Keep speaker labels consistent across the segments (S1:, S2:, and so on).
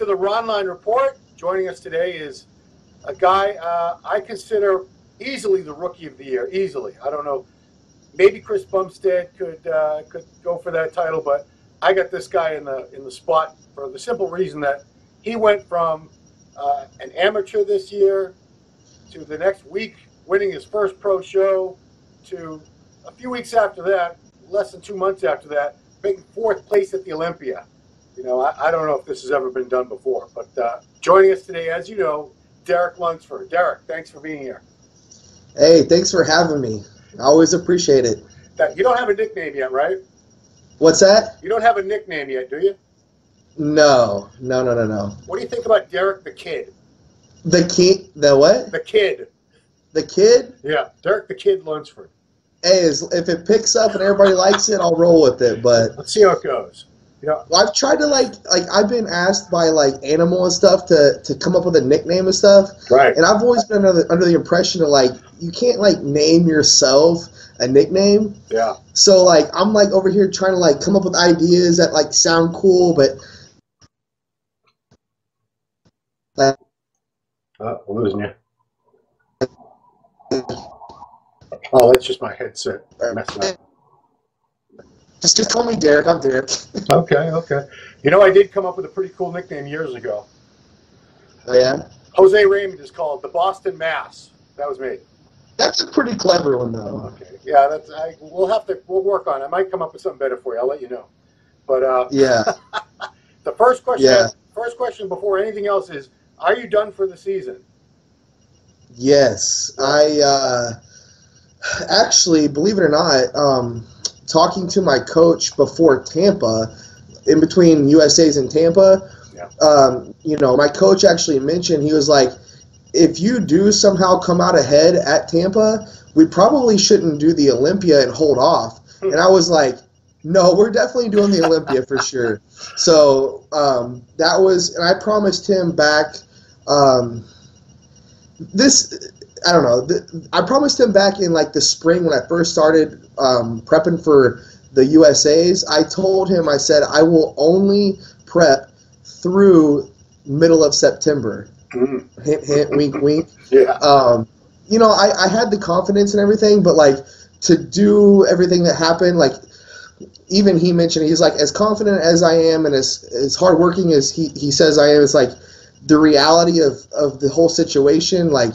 S1: to the Ronline Report. Joining us today is a guy I consider easily the Rookie of the Year. Easily. I don't know. Maybe Chris Bumstead could go for that title, but I got this guy in the spot for the simple reason that he went from an amateur this year to the next week winning his first pro show to a few weeks after that, less than 2 months after that, making 4th place at the Olympia. You know, I don't know if this has ever been done before, but joining us today, as you know, Derek Lunsford. Derek, thanks for being here.
S2: Hey, thanks for having me. I always appreciate it.
S1: You don't have a nickname yet, right?
S2: What's that?
S1: You don't have a nickname yet, do you?
S2: No.
S1: What do you think about Derek the Kid?
S2: The kid? The what?
S1: The Kid.
S2: The Kid?
S1: Yeah, Derek the Kid Lunsford.
S2: Hey, if it picks up and everybody likes it, I'll roll with it. But
S1: let's see how it goes. Yeah.
S2: Well, I've tried to like I've been asked by like Animal and stuff to come up with a nickname and stuff.
S1: Right.
S2: And I've always been under the impression that like you can't like name yourself a nickname.
S1: Yeah.
S2: So like I'm like over here trying to like come up with ideas that like sound cool, but like
S1: we're losing you. Oh, that's just my headset messing up.
S2: Just call me Derek. I'm Derek.
S1: Okay. You know, I did come up with a pretty cool nickname years ago.
S2: Oh, yeah?
S1: Jose Raymond is called the Boston Mass. That was me.
S2: That's a pretty clever one, though.
S1: Okay. Yeah, we'll work on it. I might come up with something better for you. I'll let you know. But
S2: yeah.
S1: The first question.
S2: Yeah.
S1: First question before anything else is: are you done for the season?
S2: Yes, I actually, believe it or not, talking to my coach before Tampa, in between USA's and Tampa, you know, my coach actually mentioned, he was like, if you do somehow come out ahead at Tampa, we probably shouldn't do the Olympia and hold off. And I was like, no, we're definitely doing the Olympia for sure. So that was, and I promised him back I don't know. I promised him back in like the spring when I first started prepping for the USA's. I told him, I said, I will only prep through middle of September. Hint, hint, wink, wink.
S1: Yeah.
S2: You know, I had the confidence and everything, but like to do everything that happened, like even he mentioned, he's like, as confident as I am and as hardworking as he says I am, it's like the reality of the whole situation, like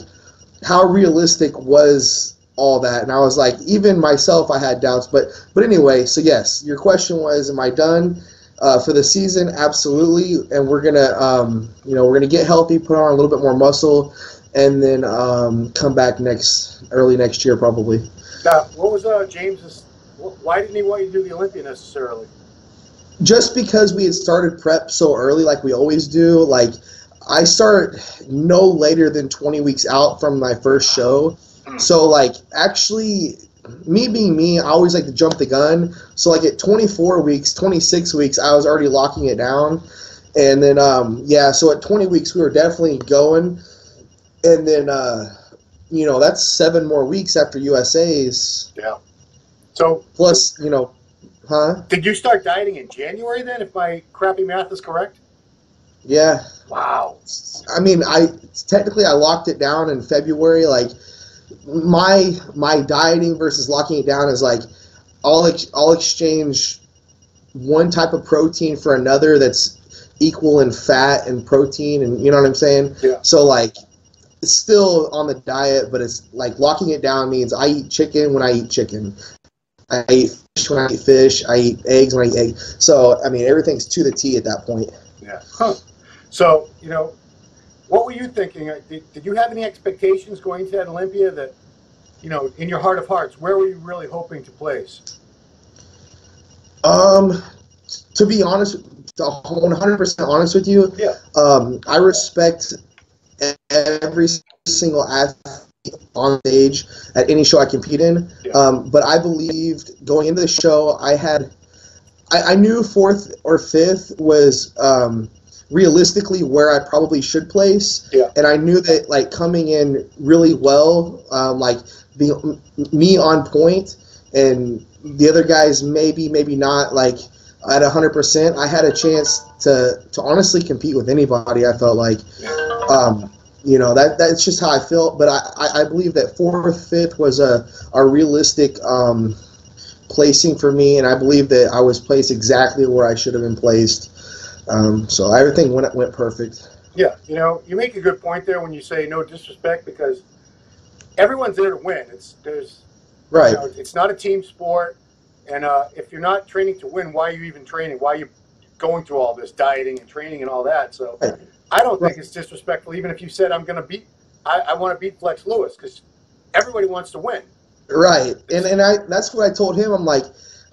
S2: how realistic was all that? And I was like, even myself, I had doubts. But anyway, so yes, your question was, am I done for the season? Absolutely. And we're gonna, you know, we're gonna get healthy, put on a little bit more muscle, and then come back early next year probably.
S1: What was James's? Why didn't he want you to do the Olympia necessarily?
S2: Just because we had started prep so early, like we always do. Like I start no later than 20 weeks out from my first show. So, like, actually, me being me, I always like to jump the gun. So, like, at 24 weeks, 26 weeks, I was already locking it down. And then, yeah, so at 20 weeks, we were definitely going. And then, you know, that's 7 more weeks after USA's.
S1: Yeah. So,
S2: plus, you know, huh?
S1: Did you start dieting in January then, if my crappy math is correct?
S2: Yeah.
S1: Wow.
S2: I mean, technically I locked it down in February. Like my dieting versus locking it down is like I'll exchange one type of protein for another that's equal in fat and protein, and you know what I'm saying?
S1: Yeah.
S2: So like it's still on the diet, but it's like locking it down means I eat chicken when I eat chicken. I eat fish when I eat fish. I eat eggs when I eat eggs. So I mean everything's to the T at that point.
S1: Yeah. Huh. So, you know, what were you thinking? Did you have any expectations going to that Olympia that, you know, in your heart of hearts, where were you really hoping to place?
S2: To be honest, 100% honest with you,
S1: yeah.
S2: I respect every single athlete on stage at any show I compete in. Yeah. But I believed going into the show, I knew 4th or 5th was realistically where I probably should place.
S1: Yeah.
S2: And I knew that like coming in really well, like being me on point and the other guys maybe not, like at 100%, I had a chance to honestly compete with anybody. I felt like, you know, that's just how I felt. But I believe that 4th, 5th was a realistic placing for me, and I believe that I was placed exactly where I should have been placed. So everything went perfect.
S1: Yeah, you know, you make a good point there when you say no disrespect, because everyone's there to win.
S2: Right.
S1: You know, it's not a team sport, and if you're not training to win, why are you even training? Why are you going through all this dieting and training and all that? So
S2: Right.
S1: I don't think it's disrespectful, even if you said I want to beat Flex Lewis, because everybody wants to win.
S2: Right, and that's what I told him. I'm like,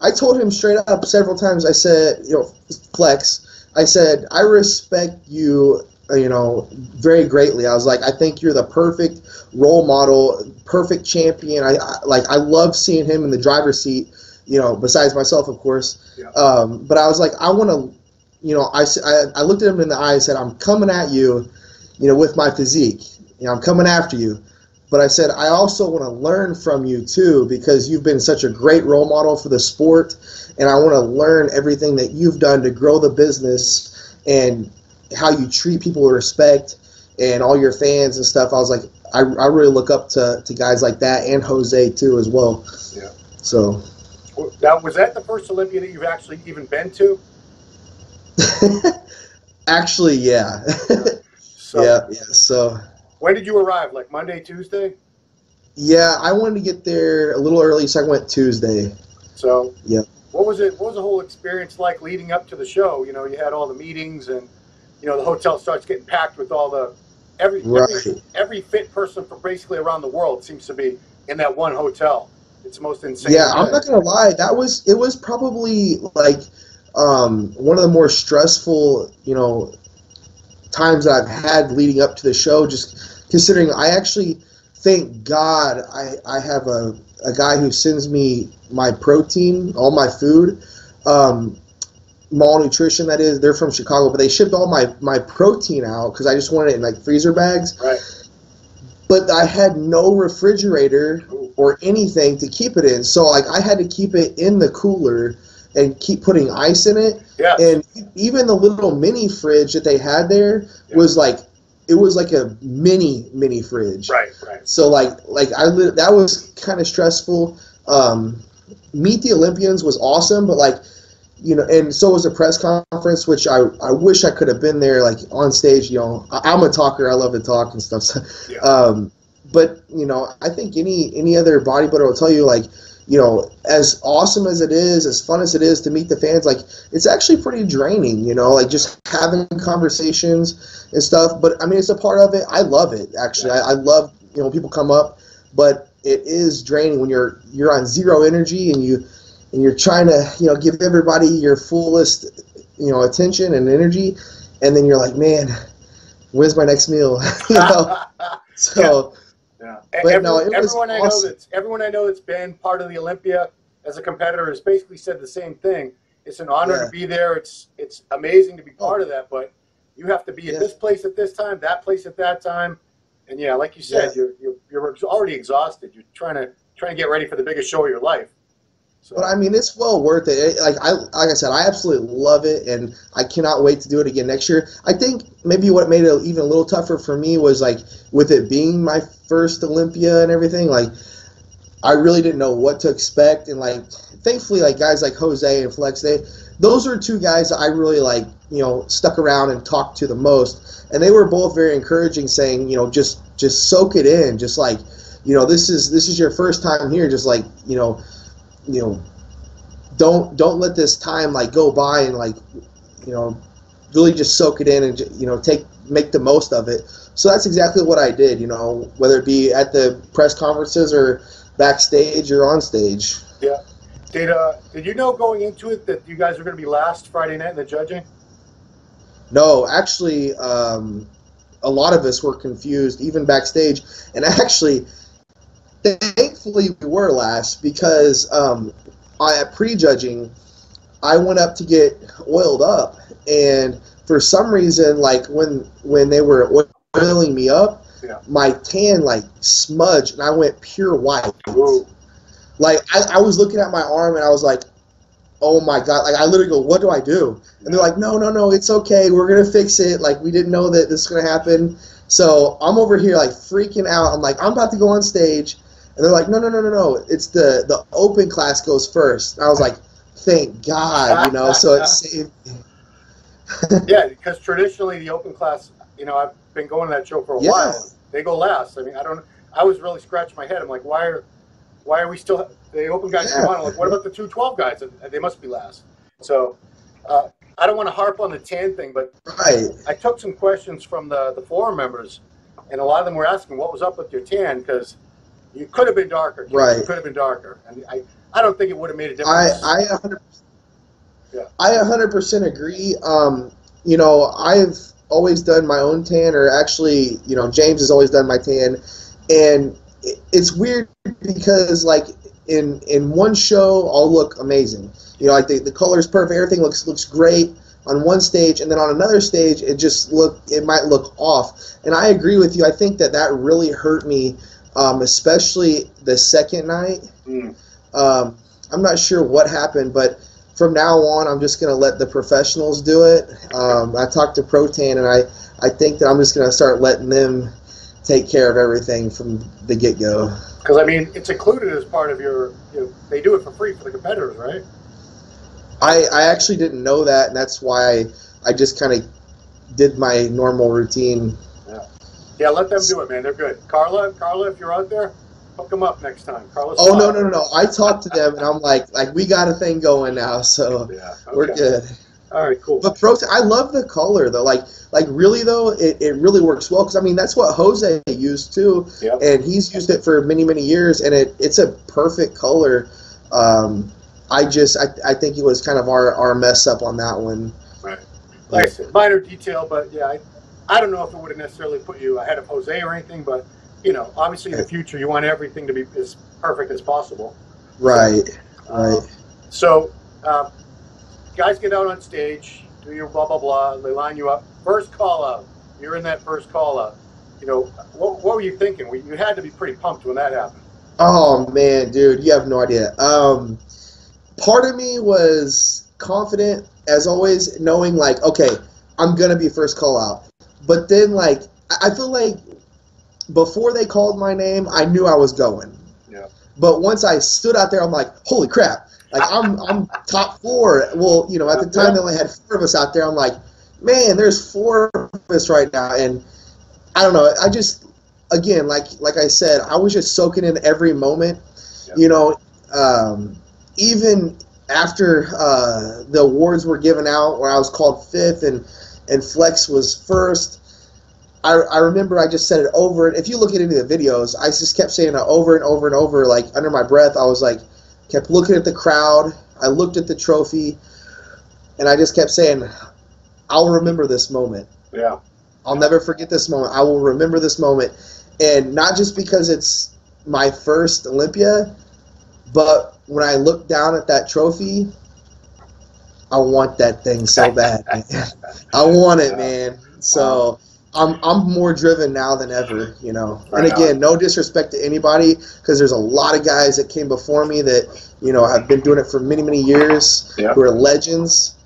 S2: I told him straight up several times. I said, you know, Flex, I said, I respect you, you know, very greatly. I was like, I think you're the perfect role model, perfect champion. I love seeing him in the driver's seat, you know, besides myself, of course.
S1: Yeah.
S2: But I was like, I want to, you know, I looked at him in the eye and said, I'm coming at you, you know, with my physique. You know, I'm coming after you. But I said, I also want to learn from you, too, because you've been such a great role model for the sport, and I want to learn everything that you've done to grow the business and how you treat people with respect and all your fans and stuff. I was like, I really look up to guys like that, and Jose, too, as well.
S1: Yeah.
S2: So.
S1: Now, was that the first Olympia that you've actually even been to?
S2: Actually, yeah. So.
S1: When did you arrive? Like Monday, Tuesday?
S2: Yeah, I wanted to get there a little early, so I went Tuesday.
S1: So,
S2: yeah.
S1: What was the whole experience like leading up to the show? You know, you had all the meetings, and you know the hotel starts getting packed with all the every fit person from basically around the world seems to be in that one hotel. It's the most insane.
S2: Yeah, I'm not gonna lie. It was probably like one of the more stressful, you know, times that I've had leading up to the show, just considering I actually, thank God, I have a guy who sends me my protein, all my food, Mall Nutrition, that is. They're from Chicago, but they shipped all my protein out because I just wanted it in like freezer bags.
S1: Right.
S2: But I had no refrigerator or anything to keep it in, so like I had to keep it in the cooler and keep putting ice in it.
S1: Yeah.
S2: And even the little mini fridge that they had there was like, it was like a mini fridge.
S1: Right.
S2: So that was kind of stressful. Meet the Olympians was awesome, but like, you know, and so was the press conference, which I wish I could have been there, like on stage. You know, I'm a talker. I love to talk and stuff. So,
S1: yeah.
S2: But you know, I think any other bodybuilder will tell you, like, you know, as awesome as it is, as fun as it is to meet the fans, like, it's actually pretty draining, you know, like just having conversations and stuff. But I mean, it's a part of it. I love it, actually. I love, you know, people come up, but it is draining when you're on zero energy and you're trying to, you know, give everybody your fullest, you know, attention and energy, and then you're like, man, when's my next meal? You know, so.
S1: Yeah.
S2: But
S1: Everyone I know that's been part of the Olympia as a competitor has basically said the same thing. It's an honor to be there. It's amazing to be part of that, but you have to be at this place at this time, that place at that time, and like you said, you're already exhausted. You're trying to get ready for the biggest show of your life. So.
S2: But I mean, it's well worth it. Like I said, I absolutely love it, and I cannot wait to do it again next year. I think maybe what made it even a little tougher for me was, like, with it being my first Olympia and everything, like, I really didn't know what to expect. And, like, thankfully, like, guys like Jose and Flex, those are two guys that I really, like, you know, stuck around and talked to the most. And they were both very encouraging, saying, you know, just soak it in. Just like, you know, this is your first time here. Just like, you know, don't let this time like go by, and like, you know, really just soak it in and, you know, make the most of it. So that's exactly what I did, you know, whether it be at the press conferences or backstage or on stage.
S1: Yeah. Did you know going into it that you guys were going to be last Friday night in the judging?
S2: No, actually, a lot of us were confused, even backstage, and actually, thankfully, we were last because at prejudging, I went up to get oiled up, and for some reason, like when they were oiling me up, my tan like smudged, and I went pure white.
S1: Ooh.
S2: Like I was looking at my arm, and I was like, oh my God, like I literally go, what do I do? And they're like, no, it's okay. We're going to fix it. Like we didn't know that this was going to happen. So I'm over here like freaking out. I'm like, I'm about to go on stage. And they're like, no. It's the open class goes first. And I was like, thank God, so it saved me.
S1: Yeah, because traditionally the open class, I've been going to that show for a while. They go last. I mean, I was really scratching my head. I'm like, why are we still, the open guys come on? I'm like, what about the 212 guys? They must be last. So I don't want to harp on the tan thing, but I took some questions from the forum members, and a lot of them were asking what was up with your tan, because you could have been darker.
S2: Right.
S1: You could have been darker. And I don't think it would have made a difference.
S2: I 100% agree. I've always done my own tan, or actually, James has always done my tan, and it's weird because like in one show I'll look amazing, like the color's perfect, everything looks great on one stage, and then on another stage it might look off. And I agree with you. I think that really hurt me, especially the second night. I'm not sure what happened, but from now on, I'm just going to let the professionals do it. I talked to ProTan, and I think that I'm just going to start letting them take care of everything from the get-go.
S1: Because, I mean, it's included as part of your, they do it for free for the competitors, right?
S2: I actually didn't know that, and that's why I just kind of did my normal routine.
S1: Yeah, let them do it, man. They're good. Carla, if you're out there, hook them up next time. Carla's
S2: no. I talked to them, and I'm like we got a thing going now, so we're good.
S1: All right, cool.
S2: But ProTan, I love the color though. Like really though, it really works well, because I mean that's what Jose used too, and he's used it for many years, and it's a perfect color. I think it was kind of our mess up on that one.
S1: Right. Like I said, minor detail, but yeah, I don't know if it would have necessarily put you ahead of Jose or anything, but obviously in the future you want everything to be as perfect as possible.
S2: Right.
S1: So, guys get out on stage, do your blah blah blah. They line you up. First call out. You're in that first call out. What were you thinking? You had to be pretty pumped when that happened.
S2: Oh man, dude, you have no idea. Part of me was confident as always, knowing like, okay, I'm gonna be first call out. But then like I feel like before they called my name, I knew I was going. Yeah. But once I stood out there, I'm like, holy crap! Like I'm top 4. Well, at the time they only had 4 of us out there. I'm like, man, there's 4 of us right now, and I don't know. I just, again, like I said, I was just soaking in every moment. Yeah. Even after the awards were given out, where I was called 5th and Flex was 1st. I remember I just said it over, and if you look at any of the videos, I just kept saying it over and over and over, like under my breath. I was like, kept looking at the crowd. I looked at the trophy, and I just kept saying, I'll remember this moment.
S1: Yeah.
S2: I'll never forget this moment. I will remember this moment. And not just because it's my first Olympia, but when I look down at that trophy, I want that thing so bad. I want it, man. So I'm more driven now than ever, And again, no disrespect to anybody, because there's a lot of guys that came before me that, have been doing it for many years, who are legends.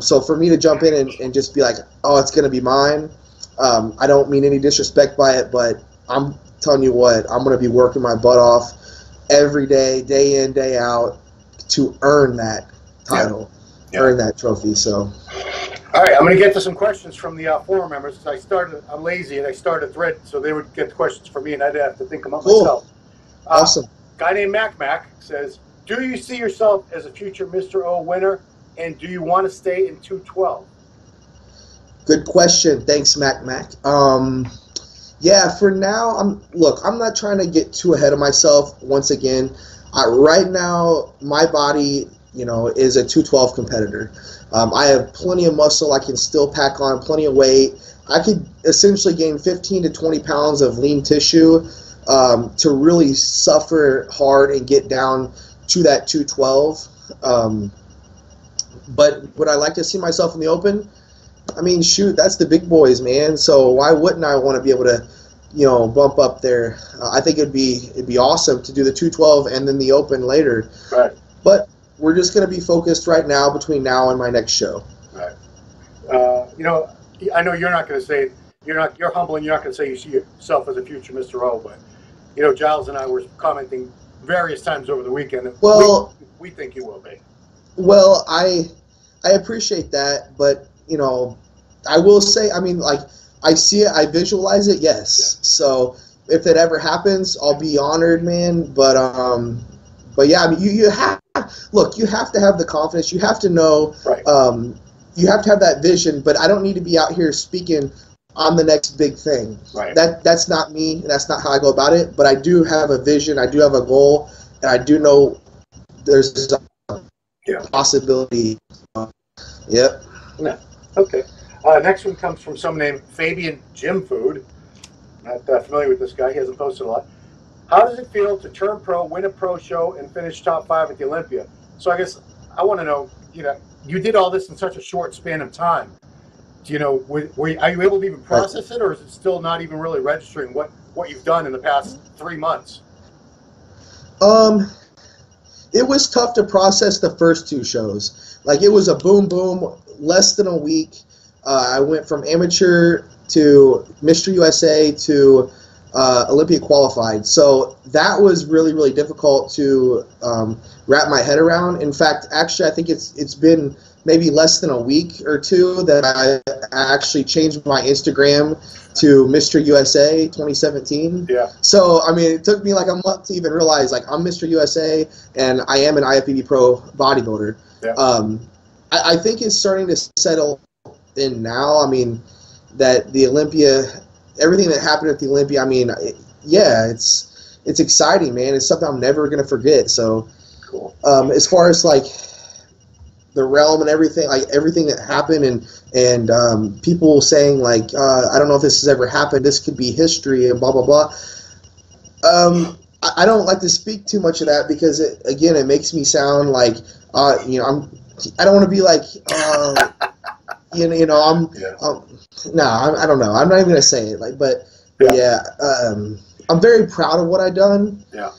S2: So for me to jump in and just be like, oh, it's going to be mine, I don't mean any disrespect by it, but I'm telling you what, I'm going to be working my butt off every day, day in, day out, to earn that title, earn that trophy. So.
S1: All right, I'm going to get to some questions from the forum members. I'm lazy, and I started a thread, so they would get the questions from me, and I'd have to think them up myself.
S2: Awesome.
S1: Guy named Mac says, do you see yourself as a future Mr. O winner, and do you want to stay in 212?
S2: Good question. Thanks, Mac. Yeah, for now, I'm not trying to get too ahead of myself once again. Right now, my body, is a 212 competitor. I have plenty of muscle. I can still pack on plenty of weight. I could essentially gain 15 to 20 pounds of lean tissue to really suffer hard and get down to that 212. But would I like to see myself in the open? I mean, shoot, that's the big boys, man. So why wouldn't I want to be able to, bump up there? I think it'd be awesome to do the 212 and then the open later.
S1: Right.
S2: But we're just going to be focused right now between now and my next show.
S1: Right. You know, I know you're not going to say, you're humble and you're not going to say you see yourself as a future Mr. O, but, you know, Giles and I were commenting various times over the weekend. And
S2: well,
S1: we think you will be.
S2: Well, I appreciate that, but, you know, I will say, I mean, like, I see it, I visualize it, yes. Yeah. So if it ever happens, I'll be honored, man. But yeah, I mean, you have, look, you have to have the confidence. You have to know,
S1: right.
S2: You have to have that vision, but I don't need to be out here speaking on the next big thing.
S1: Right.
S2: That's not me, and that's not how I go about it, but I do have a vision, I do have a goal, and I do know there's a possibility. Yep.
S1: Yeah. Okay. Next one comes from someone named Fabian Gym Food. Not familiar with this guy. He hasn't posted a lot. How does it feel to turn pro, win a pro show, and finish top 5 at the Olympia? So I guess I want to know, you know, you did all this in such a short span of time. Do you know, are you able to even process it, or is it still not even really registering what you've done in the past 3 months?
S2: It was tough to process the first 2 shows. Like, it was a boom, less than a week. I went from amateur to Mr. USA to Olympia qualified. So that was really, really difficult to wrap my head around. In fact, actually, I think it's been maybe less than a week or 2 that I actually changed my Instagram to Mr. USA 2017.
S1: Yeah.
S2: So, I mean, it took me like a month to even realize, like, I'm Mr. USA and I am an IFBB pro bodybuilder.
S1: Yeah.
S2: I think it's starting to settle in now. I mean, that the Olympia, everything that happened at the Olympia, I mean, it's exciting, man. It's something I'm never going to forget. So,
S1: cool.
S2: As far as, like, the realm and everything, like, everything that happened and people saying, like, I don't know if this has ever happened, this could be history and blah, blah, blah. I don't like to speak too much of that because, it makes me sound like, you know, I don't want to be like, I don't know. I'm not even gonna say it. Like, but I'm very proud of what I've done.
S1: Yeah.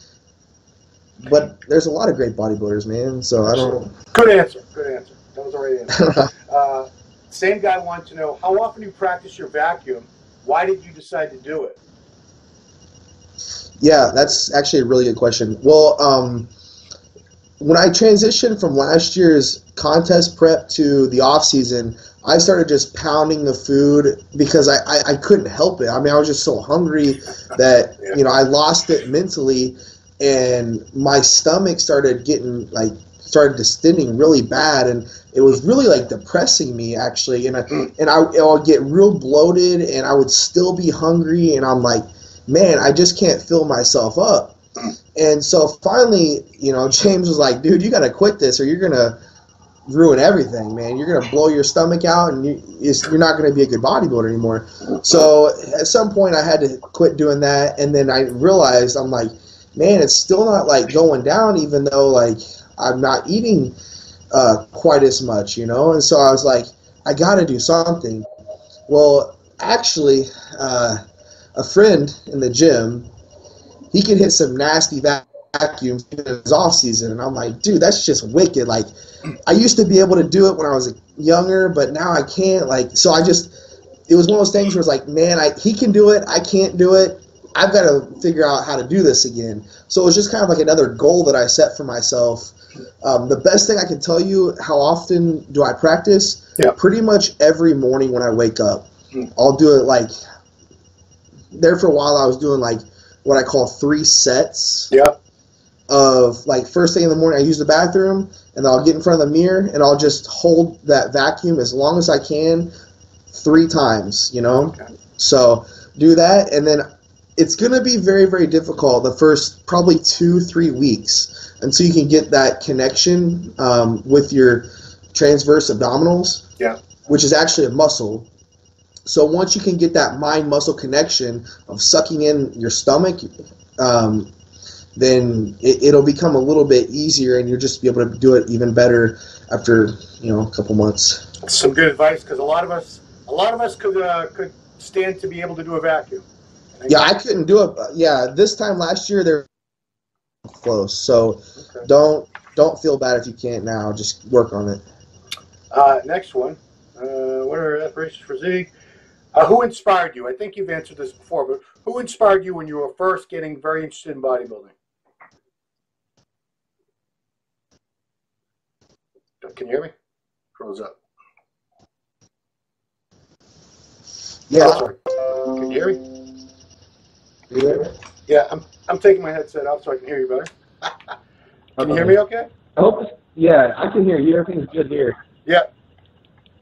S2: But there's a lot of great bodybuilders, man. So I don't.
S1: Good answer. That was the right answer. Same guy wanted to know how often you practice your vacuum. Why did you decide to do it?
S2: Yeah, that's actually a really good question. Well, when I transitioned from last year's contest prep to the off season, I started just pounding the food because I couldn't help it. I mean, I was just so hungry that, you know, I lost it mentally, and my stomach started distending really bad, and it was really, like, depressing me, actually. And I would get real bloated, and I would still be hungry, and I'm like, man, I just can't fill myself up. And so finally, you know, James was like, dude, you got to quit this or you're going to ruin everything, man. You're going to blow your stomach out, and you're not going to be a good bodybuilder anymore. So at some point I had to quit doing that, and then I realized, I'm like, man, it's still not, like, going down, even though, like, I'm not eating quite as much, you know. And so I was like, I got to do something. Well, actually, a friend in the gym, he could hit some nasty vacuums in his off season, and I'm like, dude, that's just wicked. Like, I used to be able to do it when I was younger, but now I can't. Like, so it was one of those things where it's like, man, he can do it, I can't do it. I've got to figure out how to do this again. So it was just kind of like another goal that I set for myself. The best thing I can tell you, how often do I practice?
S1: Yeah.
S2: Pretty much every morning when I wake up. I'll do it, like, there for a while I was doing, like, what I call 3 sets.
S1: Yeah.
S2: Of, like, first thing in the morning I use the bathroom, and then I'll get in front of the mirror and I'll just hold that vacuum as long as I can 3 times, you know.
S1: Okay.
S2: So do that, and then it's going to be very, very difficult the first probably 2-3 weeks until you can get that connection with your transverse abdominals, which is actually a muscle. So once you can get that mind-muscle connection of sucking in your stomach, then it'll become a little bit easier, and you'll just be able to do it even better after, you know, a couple months.
S1: Some good advice, because a lot of us could stand to be able to do a vacuum.
S2: Yeah, I couldn't do it. Yeah, this time last year they're close, so don't don't feel bad if you can't now. Just work on it.
S1: Next one. What are aspirations for physique? Who inspired you? I think you've answered this before, but who inspired you when you were first getting very interested in bodybuilding? Can you hear me? Froze up.
S2: Yeah.
S1: Oh, sorry. Can you hear me?
S2: Yeah.
S1: Yeah, I'm taking my headset off so I can hear you better. Can you hear me okay?
S3: I hope yeah, I can hear you. Everything's good here.
S1: Yeah.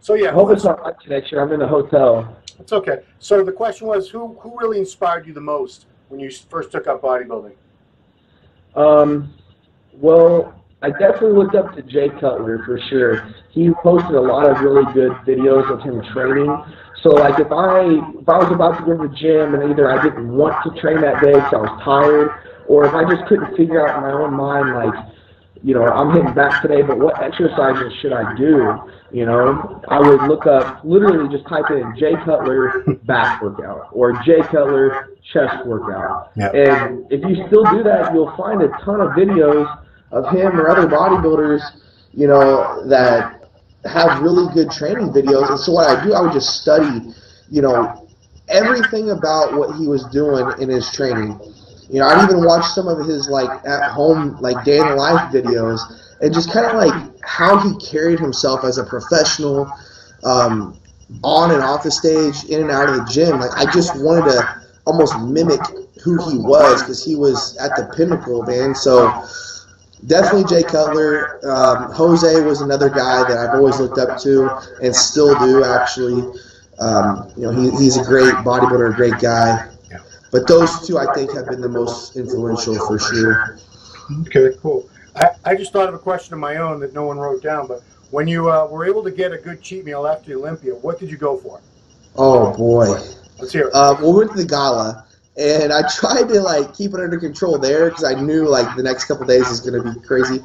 S1: So yeah.
S3: I hope it's not my connection. I'm in a hotel.
S1: It's okay. So the question was, who really inspired you the most when you first took up bodybuilding?
S3: Well, I definitely looked up to Jay Cutler for sure. He posted a lot of really good videos of him training. So like if I was about to go to the gym and either I didn't want to train that day because I was tired, or if I just couldn't figure out in my own mind, like, you know, I'm hitting back today, but what exercises should I do? You know, I would look up, literally just type in Jay Cutler back workout or Jay Cutler chest workout.
S1: Yep.
S3: And if you still do that, you'll find a ton of videos of him or other bodybuilders, you know, that have really good training videos. And so what I do, I would just study, you know, everything about what he was doing in his training. You know, I'd even watch some of his, like, at-home, like, day in the life videos and just kind of, like, how he carried himself as a professional on and off the stage, in and out of the gym. Like, I just wanted to almost mimic who he was because he was at the pinnacle, man. So definitely Jay Cutler. Jose was another guy that I've always looked up to and still do, actually. You know, he's a great bodybuilder, a great guy. But those two, I think, have been the most influential for sure.
S1: Okay, cool. I just thought of a question of my own that no one wrote down, but when you were able to get a good cheat meal after the Olympia, what did you go for?
S2: Oh, boy.
S1: Let's hear it.
S2: We went to the gala, and I tried to, like, keep it under control there because I knew, like, the next couple days is going to be crazy.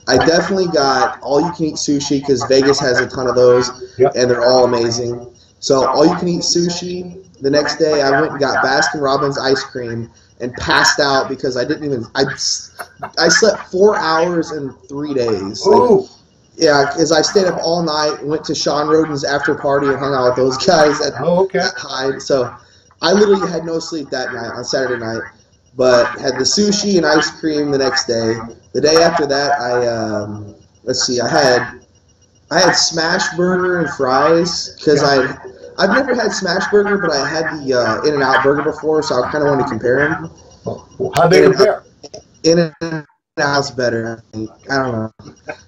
S2: I definitely got all-you-can-eat sushi because Vegas has a ton of those, and they're all amazing. So all-you-can-eat sushi. The next day, I went and got Baskin-Robbins ice cream and passed out because I didn't even. I slept 4 hours in 3 days. Like, yeah, because I stayed up all night, went to Sean Roden's after party and hung out with those guys at Hyde. So I literally had no sleep that night on Saturday night, but had the sushi and ice cream the next day. The day after that, I had smash burger and fries because I've never had smash burger, but I had the In-N-Out burger before, so I kind of wanted to compare them.
S1: How'd they compare?
S2: In-N-Out's better, I think. I don't know.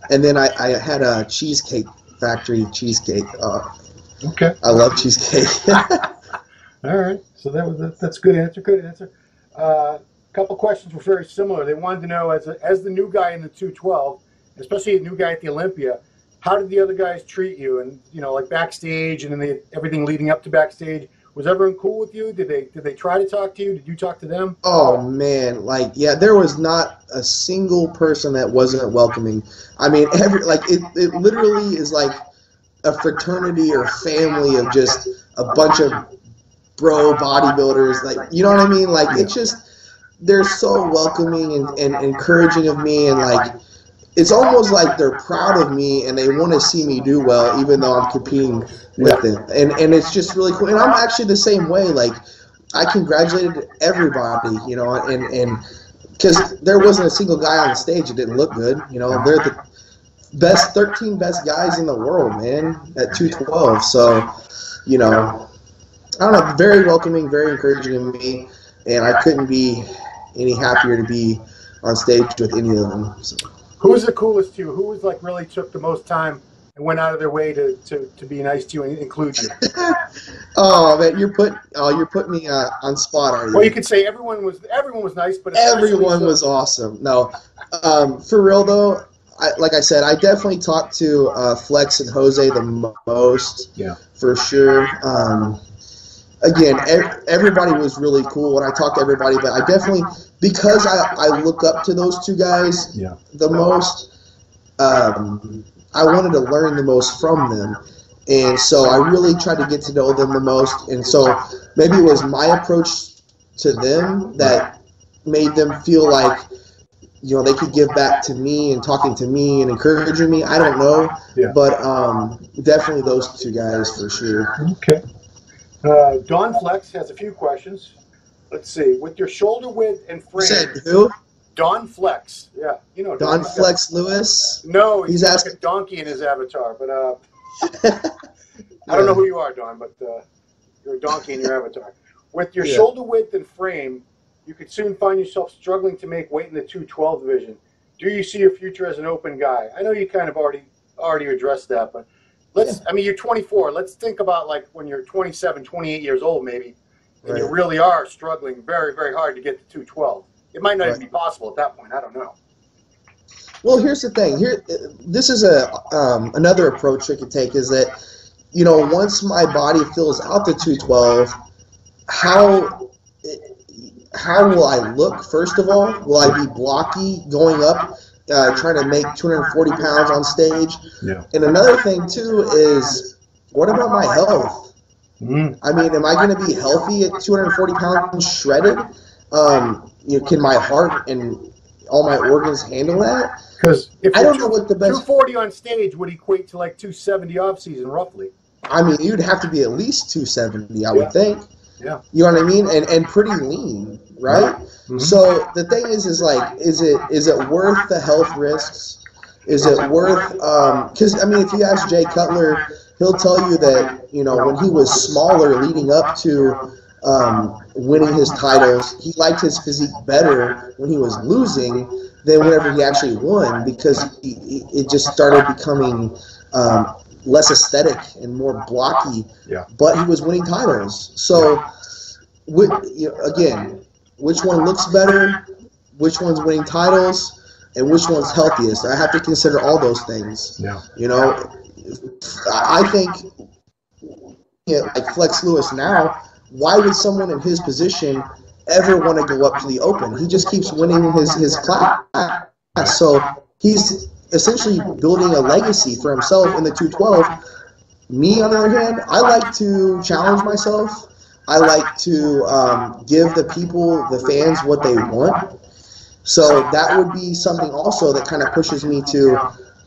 S2: And then I had a Cheesecake Factory cheesecake.
S1: Okay.
S2: I love cheesecake.
S1: All right. So that's a good answer. Good answer. A couple questions were very similar. They wanted to know, as the new guy in the 212, especially the new guy at the Olympia, how did the other guys treat you? And, you know, like backstage and then everything leading up to backstage, was everyone cool with you? Did they try to talk to you? Did you talk to them?
S2: Oh, man. Like, yeah, there was not a single person that wasn't welcoming. I mean, it literally is like a fraternity or family of just a bunch of bro bodybuilders. Like, you know what I mean? Like, it's just, they're so welcoming and encouraging of me, and like, it's almost like they're proud of me and they want to see me do well, even though I'm competing with them. And it's just really cool. And I'm actually the same way. Like, I congratulated everybody, you know, and because there wasn't a single guy on the stage that didn't look good. You know, they're the best 13 best guys in the world, man, at 212. So, you know, I don't know, very welcoming, very encouraging of me, and I couldn't be any happier to be on stage with any of them. So.
S1: Who was the coolest to you? Who was like really took the most time and went out of their way to be nice to you and include you?
S2: Oh man, you're putting me on spot already.
S1: Well, you could say everyone was nice, but
S2: everyone was awesome. No, for real though, like I said, I definitely talked to Flex and Jose the most. Yeah, for sure. Again, everybody was really cool when I talked to everybody, but I definitely, because I look up to those two guys the most, I wanted to learn the most from them. And so I really tried to get to know them the most. And so maybe it was my approach to them that made them feel like they could give back to me and talking to me and encouraging me. I don't know, but definitely those two guys for sure.
S1: Okay. Don Flex has a few questions. Let's see. With your shoulder width and frame.
S2: You said who?
S1: Don Flex. Yeah, you know
S2: Don Flex Lewis.
S1: No, he's got a donkey in his avatar, but I don't know who you are, Don, but you're a donkey in your avatar. With your shoulder width and frame, you could soon find yourself struggling to make weight in the 212 division. Do you see your future as an open guy? I know you kind of already addressed that, but I mean, you're 24. Let's think about like when you're 27, 28 years old maybe, and you really are struggling very, very hard to get to 212. It might not even be possible at that point. I don't know.
S2: Well, here's the thing. This is another approach I could take is that, once my body fills out the 212, how will I look, first of all? Will I be blocky going up, trying to make 240 pounds on stage? Yeah. And another thing, too, is what about my health? I mean, am I going to be healthy at 240 pounds shredded? Can my heart and all my organs handle that?
S1: Because
S2: I don't know what the best
S1: 240 on stage would equate to like 270 off season, roughly.
S2: I mean, you'd have to be at least 270, I would think.
S1: Yeah.
S2: You know what I mean? And pretty lean, right? Mm-hmm. So the thing is like, is it worth the health risks? Is it worth? Because I mean, if you ask Jay Cutler, he'll tell you that when he was smaller, leading up to winning his titles, he liked his physique better when he was losing than whenever he actually won, because it just started becoming less aesthetic and more blocky. Yeah. But he was winning titles. So, again, which one looks better? Which one's winning titles? And which one's healthiest? I have to consider all those things. Yeah. I think like Flex Lewis now, why would someone in his position ever want to go up to the Open? He just keeps winning his class. So he's essentially building a legacy for himself in the 212. Me, on the other hand, I like to challenge myself. I like to give the people, the fans, what they want. So that would be something also that kind of pushes me to,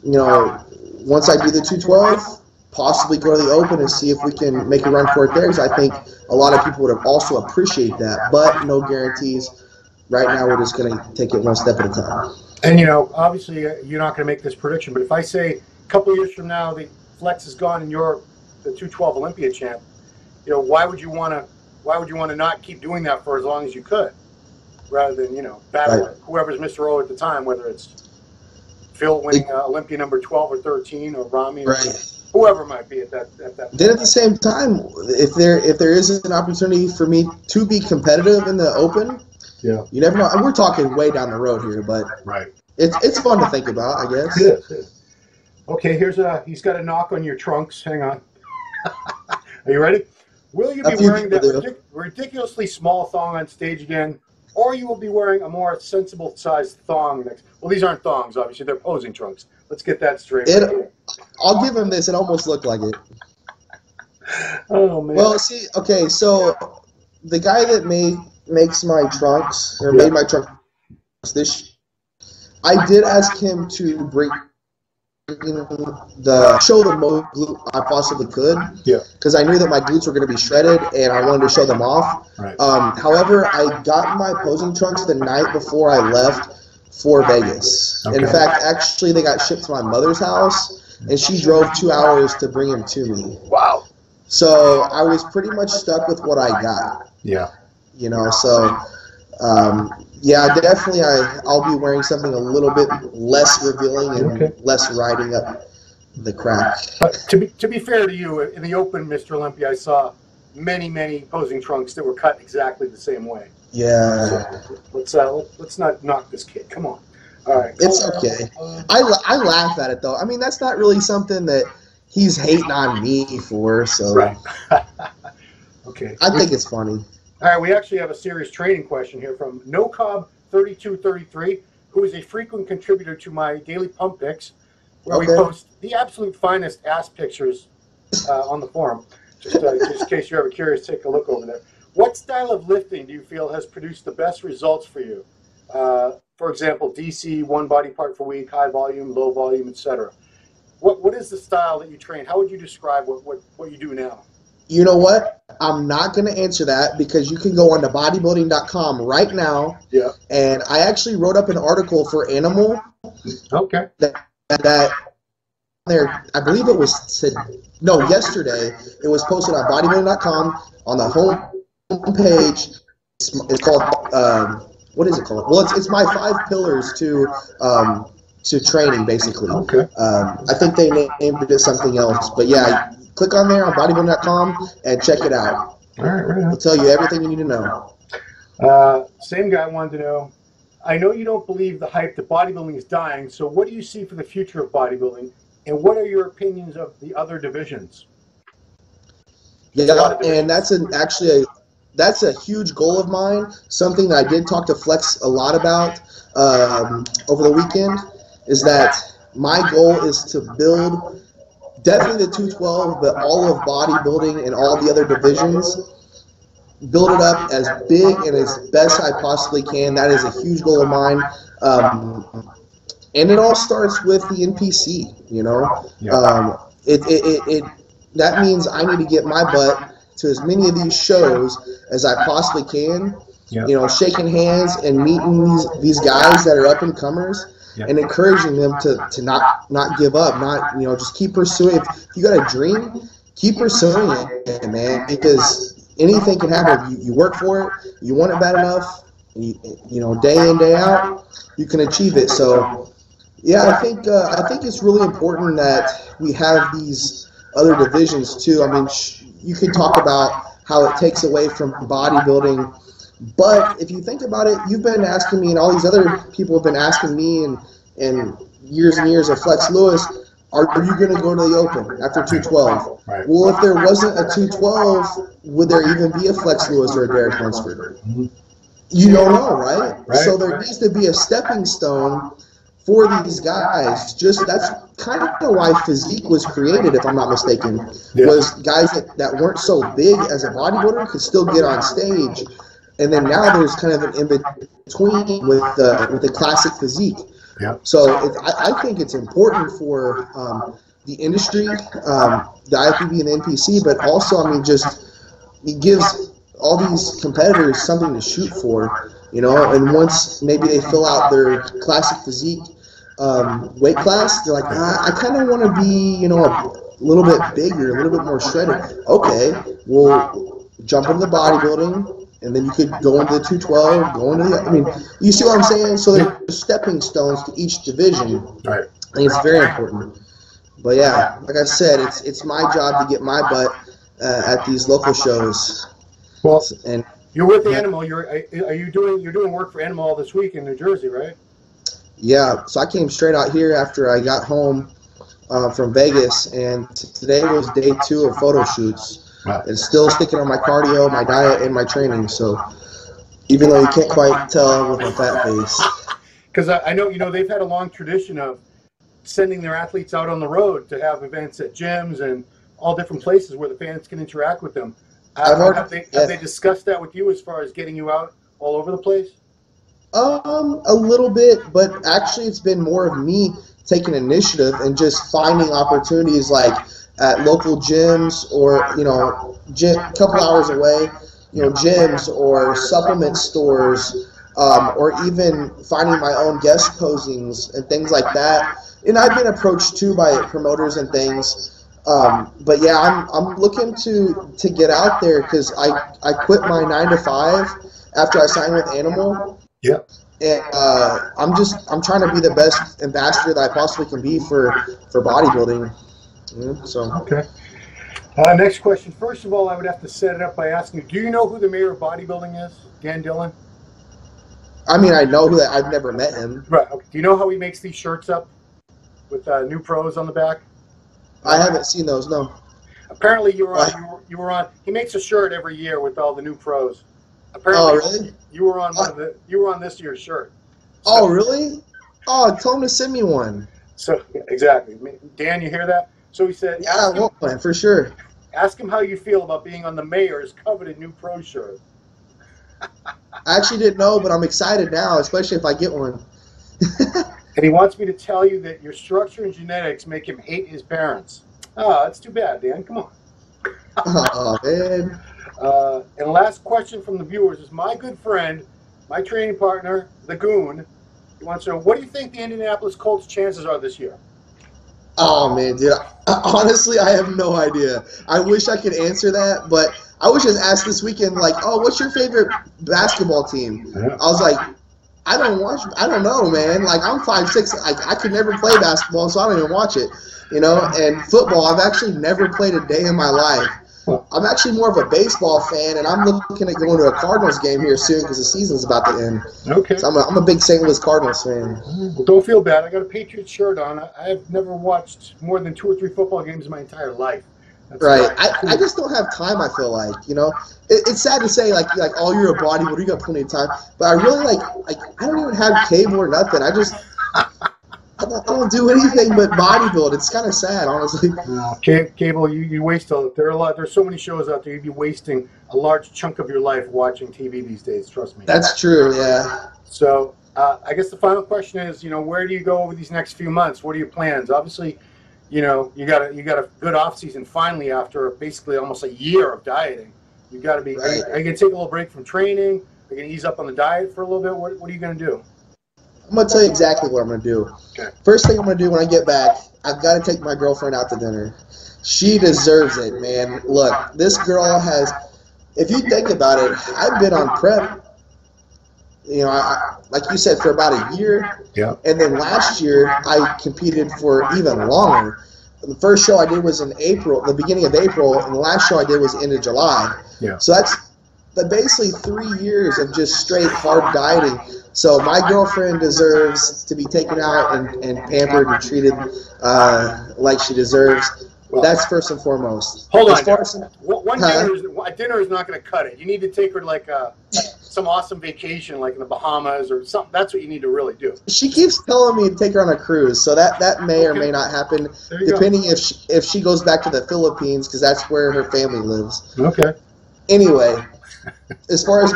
S2: once I do the 212, possibly go to the Open and see if we can make a run for it there, because I think a lot of people would have also appreciate that, but no guarantees. Right now, we're just going to take it one step at a time.
S1: And, obviously, you're not going to make this prediction, but if I say a couple years from now, the Flex is gone and you're the 212 Olympia champ, why would you want to not keep doing that for as long as you could, rather than, battle whoever's Mr. O at the time, whether it's Phil winning Olympia number 12 or 13 or Rami or whoever might be at that point.
S2: Then at the same time, if there is an opportunity for me to be competitive in the Open, you never know. And we're talking way down the road here, but it's fun to think about, I guess.
S1: It is. Okay, he's got a knock on your trunks. Hang on. Are you ready? Will you be wearing that ridiculously small thong on stage again, or you will be wearing a more sensible sized thong next? Well, these aren't thongs, obviously. They're posing trunks. Let's get that straight.
S2: I'll give him this. It almost looked like it.
S1: Oh, man.
S2: Well, see, okay, so the guy that makes my trunks, or made my trunks I did ask him to bring show the most glute I possibly could, because I knew that my glutes were going to be shredded and I wanted to show them off. However, I got my posing trunks the night before I left for Vegas. In fact, actually, they got shipped to my mother's house, and she drove 2 hours to bring them to me.
S1: Wow.
S2: So I was pretty much stuck with what I got.
S1: Yeah.
S2: So definitely I'll be wearing something a little bit less revealing and less riding up the crack.
S1: To be fair to you, in the Open, Mr. Olympia, I saw many posing trunks that were cut exactly the same way.
S2: Yeah.
S1: So let's not knock this kid. Come on. All right.
S2: It's okay. I laugh at it though. I mean, that's not really something that he's hating on me for. So.
S1: Right. Okay.
S2: I think it's funny.
S1: All right, we actually have a serious training question here from NoCob3233, who is a frequent contributor to my daily pump pics, where we post the absolute finest ass pictures on the forum. Just in case you're ever curious, take a look over there. What style of lifting do you feel has produced the best results for you? for example, DC, one body part per week, high volume, low volume, etc. What is the style that you train? How would you describe what you do now?
S2: You know what? I'm not going to answer that because you can go on to bodybuilding.com right now.
S1: Yeah.
S2: And I actually wrote up an article for Animal.
S1: Okay.
S2: That there, I believe it was yesterday. It was posted on bodybuilding.com on the home page. It's called what is it called? Well, it's my 5 pillars to training, basically.
S1: Okay.
S2: I think they named it something else, but yeah, click on there on bodybuilding.com and check it out.
S1: All right.
S2: It'll tell you everything you need to know.
S1: Same guy wanted to know, I know you don't believe the hype that bodybuilding is dying, so what do you see for the future of bodybuilding, and what are your opinions of the other divisions?
S2: Yeah, and that's that's a huge goal of mine, something that I did talk to Flex a lot about over the weekend, is that my goal is to build definitely the 212, but all of bodybuilding and all the other divisions, build it up as big and as best I possibly can. That is a huge goal of mine. And it all starts with the NPC, you know.
S1: Yeah.
S2: That means I need to get my butt to as many of these shows as I possibly can.
S1: Yeah.
S2: You know, shaking hands and meeting these guys that are up and comers.
S1: Yeah.
S2: And encouraging them to not give up, just keep pursuing. If you got a dream, keep pursuing it, man, because anything can happen. You work for it, you want it bad enough, and day in, day out, you can achieve it. So, yeah, I think it's really important that we have these other divisions too. I mean, you could talk about how it takes away from bodybuilding. But if you think about it, you've been asking me, and all these other people have been asking me, and years and years of Flex Lewis, are you going to go to the Open after 212?
S1: Right.
S2: Well, if there wasn't a 212, would there even be a Flex Lewis or a Derek Lunsford?
S1: Mm-hmm.
S2: You don't know, right?
S1: Right.
S2: So there needs to be a stepping stone for these guys. That's kind of why physique was created, if I'm not mistaken.
S1: Yeah.
S2: Was guys that weren't so big as a bodybuilder could still get on stage. And then now there's kind of an in-between with the classic physique.
S1: Yeah.
S2: So I think it's important for the industry, the IFBB and the NPC, but also, I mean, it gives all these competitors something to shoot for, and once maybe they fill out their classic physique weight class, they're like, I kind of want to be, a little bit bigger, a little bit more shredded. Okay, well, jump into the bodybuilding. And then you could go into the 212, you see what I'm saying? So there's stepping stones to each division.
S1: Right.
S2: I think it's very important. But yeah, like I said, it's my job to get my butt at these local shows.
S1: Well,
S2: and
S1: you're with Animal. You're doing work for Animal this week in New Jersey, right?
S2: Yeah. So I came straight out here after I got home from Vegas, and today was day 2 of photo shoots.
S1: Wow.
S2: It's still sticking on my cardio, my diet, and my training. So even though you can't quite tell with my fat face.
S1: Because I know, they've had a long tradition of sending their athletes out on the road to have events at gyms and all different places where the fans can interact with them. Have they discussed that with you as far as getting you out all over the place?
S2: A little bit, but actually it's been more of me taking initiative and just finding opportunities like at local gyms or, a couple hours away, gyms or supplement stores, or even finding my own guest posings and things like that. And I've been approached too by promoters and things. But yeah, I'm looking to get out there because I quit my 9 to 5 after I signed with Animal.
S1: Yep.
S2: And I'm trying to be the best ambassador that I possibly can be for bodybuilding.
S1: Okay. Next question. First of all, I would have to set it up by asking you, do you know who the mayor of bodybuilding is? Dan Dillon?
S2: I mean, I know that. I've never met him.
S1: Right. Okay. Do you know how he makes these shirts up with new pros on the back?
S2: I haven't seen those, no.
S1: Apparently you were on. He makes a shirt every year with all the new pros. Apparently,
S2: really?
S1: You were on this year's shirt. So,
S2: oh, really? Oh, tell him to send me one.
S1: So exactly, Dan, you hear that? So he said,
S2: "Yeah, I want one for sure."
S1: Ask him how you feel about being on the mayor's coveted new pro shirt.
S2: I actually didn't know, but I'm excited now, especially if I get one.
S1: And he wants me to tell you that your structure and genetics make him hate his parents. Oh, that's too bad, Dan. Come on.
S2: Oh, man.
S1: And last question from the viewers is my good friend, my training partner, the Goon. He wants to know, what do you think the Indianapolis Colts' chances are this year?
S2: Oh, man, dude. Honestly, I have no idea. I wish I could answer that, but I was just asked this weekend, like, oh, what's your favorite basketball team?
S1: Yeah.
S2: I was like, I don't know, man. Like, I'm 5'6". I could never play basketball, so I don't even watch it. You know, and football, I've actually never played a day in my life. I'm actually more of a baseball fan, and I'm looking at going to a Cardinals game here soon because the season's about to end.
S1: Okay.
S2: So I'm a big St. Louis Cardinals fan.
S1: Well, don't feel bad. I got a Patriots shirt on. I've never watched more than 2 or 3 football games in my entire life. That's
S2: right. I just don't have time, I feel like, you know. It's sad to say, like, oh, you're a bodybuilder, you got plenty of time. But I really, like I don't even have cable or nothing. I don't do anything but bodybuild. It's kind of sad, honestly.
S1: No, cable, you waste there's so many shows out there. You'd be wasting a large chunk of your life watching TV these days, trust me.
S2: That's true, yeah.
S1: So I guess the final question is, you know, where do you go over these next few months? What are your plans? Obviously, you know, you got a good off season finally after basically almost a year of dieting. You got to be.
S2: Right.
S1: Are you gonna take a little break from training? Are you gonna ease up on the diet for a little bit? What are you gonna do?
S2: I'm going to tell you exactly what I'm going to do.
S1: Okay.
S2: First thing I'm going to do when I get back, I've got to take my girlfriend out to dinner. She deserves it, man. Look, this girl has, if you think about it, I've been on prep, you know, like you said, for about a year.
S1: Yeah.
S2: And then last year, I competed for even longer. The first show I did was in April, the beginning of April, and the last show I did was end of July.
S1: Yeah.
S2: So that's basically 3 years of just straight hard dieting. So my girlfriend deserves to be taken out and pampered and treated like she deserves. Well, that's first and foremost.
S1: Hold on. Dinner is not going to cut it. You need to take her to like some awesome vacation, like in the Bahamas or something. That's what you need to really do.
S2: She keeps telling me to take her on a cruise, so that may or may not happen, depending if she goes back to the Philippines, because that's where her family lives.
S1: Okay.
S2: Anyway. As far as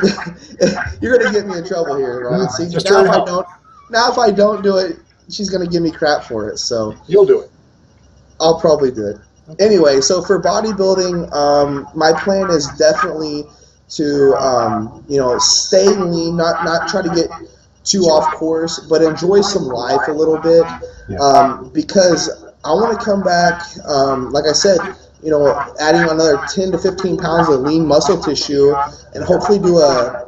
S2: you're gonna get me in trouble here, Ron. See, now if I don't do it, she's gonna give me crap for it. So
S1: you'll do it.
S2: I'll probably do it. Okay. Anyway, so for bodybuilding, my plan is definitely to you know, stay lean, not try to get too off course, but enjoy some life a little bit, because I want to come back. Like I said, you know, adding another 10 to 15 pounds of lean muscle tissue, and hopefully do a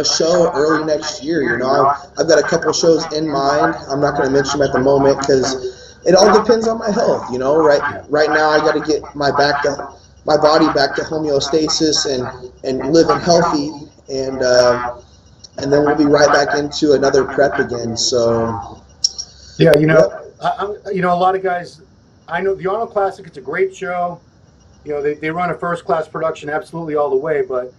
S2: show early next year. You know, I've got a couple shows in mind. I'm not going to mention them at the moment because it all depends on my health. You know, right now I got to get my body back to homeostasis and living healthy, and then we'll be right back into another prep again. So
S1: yeah, you know, you know, a lot of guys. I know the Arnold Classic, it's a great show. You know, they run a first-class production absolutely all the way, but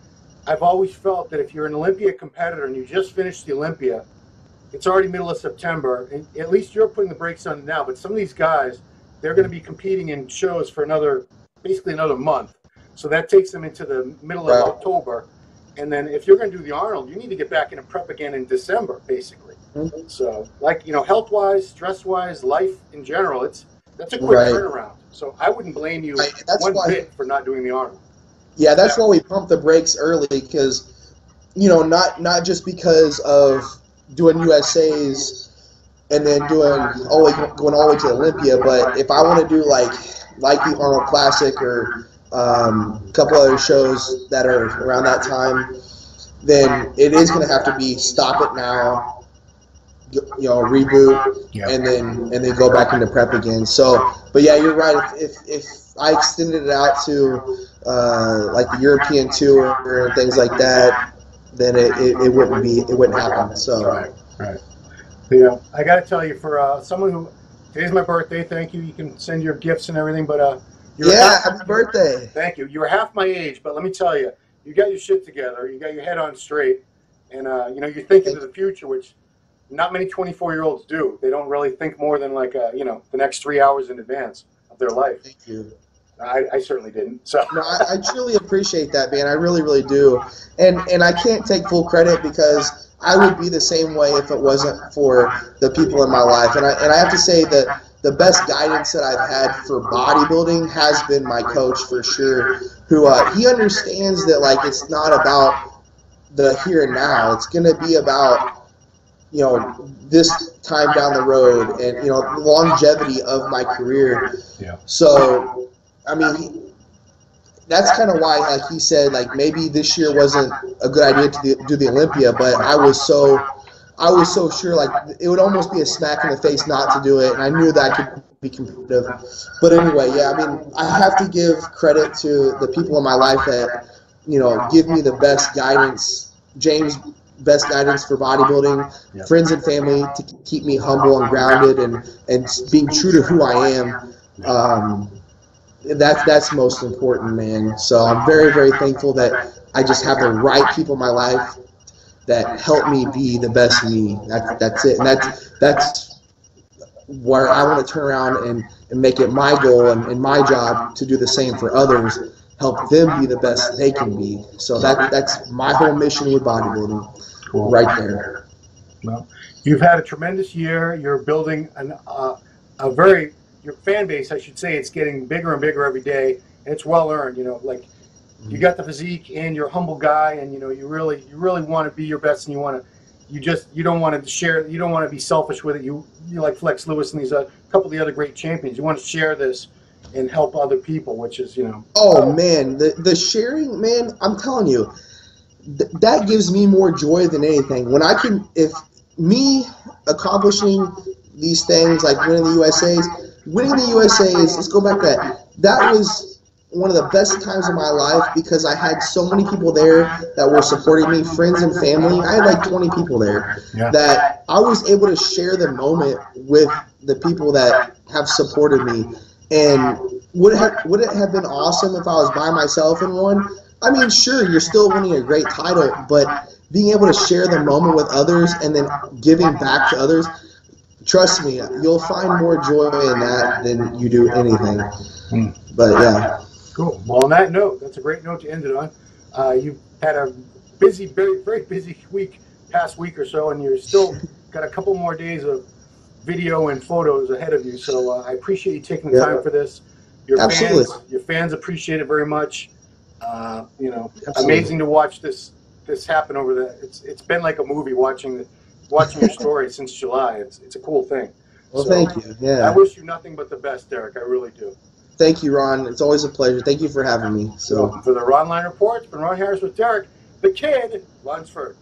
S1: I've always felt that if you're an Olympia competitor and you just finished the Olympia, it's already middle of September, and at least you're putting the brakes on now, but some of these guys, they're going to be competing in shows for basically another month. So that takes them into the middle of October. And then if you're going to do the Arnold, you need to get back into prep again in December, basically. Mm-hmm. So, like, you know, health-wise, stress-wise, life in general, that's a quick turnaround. So I wouldn't blame you one bit for not doing the Arnold. Yeah,
S2: that's why we pump the brakes early, because, you know, not just because of doing USAs and then going all the way to Olympia, but if I want to do like the Arnold Classic or a couple other shows that are around that time, then it is going to have to be stop it now, you know, reboot, and then go back into prep again. So, but yeah, you're right. If I extended it out to like the European tour and things like that, then it wouldn't happen. So,
S1: right. You know, I got to tell you, for someone who today's my birthday, thank you. You can send your gifts and everything, but
S2: happy birthday.
S1: Thank you. You're half my age, but let me tell you, you got your shit together. You got your head on straight, and you know, you're thinking of the future, which not many 24-year-olds do. They don't really think more than like you know, the next 3 hours in advance of their life.
S2: Thank you.
S1: I certainly didn't. So
S2: no, I truly appreciate that, man. I really, really do. And I can't take full credit because I would be the same way if it wasn't for the people in my life. And I have to say that the best guidance that I've had for bodybuilding has been my coach, for sure, who he understands that, like, it's not about the here and now. It's going to be about, you know, this time down the road and, you know, the longevity of my career.
S1: Yeah.
S2: So, I mean, that's kind of why, like he said, like, maybe this year wasn't a good idea to do the Olympia, but I was so sure, like, it would almost be a smack in the face not to do it, and I knew that I could be competitive. But anyway, yeah, I mean, I have to give credit to the people in my life that, you know, give me the best guidance. James, best guidance for bodybuilding, friends and family to keep me humble and grounded and being true to who I am. That's most important, man. So I'm very, very thankful that I just have the right people in my life that help me be the best me. That's it. And that's where I want to turn around and make it my goal and my job to do the same for others, help them be the best they can be. So that's my whole mission with bodybuilding.
S1: Cool.
S2: Right there.
S1: Well, you've had a tremendous year. You're building your fan base, I should say, it's getting bigger and bigger every day, and it's well earned. You know, like, you got the physique and you're a humble guy, and, you know, you really want to be your best, and you don't want to share. You don't want to be selfish with it. You like Flex Lewis and these couple of the other great champions. You want to share this and help other people, which is, you know.
S2: Oh man, the sharing, man, I'm telling you, that gives me more joy than anything. When if me accomplishing these things like winning the USAs, let's go back to that was one of the best times of my life because I had so many people there that were supporting me, friends and family. I had like 20 people there that I was able to share the moment with the people that have supported me. And would it have been awesome if I was by myself and won? I mean, sure, you're still winning a great title, but being able to share the moment with others and then giving back to others, trust me, you'll find more joy in that than you do anything. But yeah.
S1: Cool. Well, on that note, that's a great note to end it on. You've had a busy, very, very busy past week or so, and you're still got a couple more days of video and photos ahead of you. So I appreciate you taking the time for this. Your fans appreciate it very much. You know, amazing to watch this happen over the. It's been like a movie watching your story since July. It's a cool thing.
S2: Well, thank you. Yeah.
S1: I wish you nothing but the best, Derek. I really do.
S2: Thank you, Ron. It's always a pleasure. Thank you for having me. So
S1: for the Ronline Report, it's been Ron Harris with Derek, the kid, Lunsford.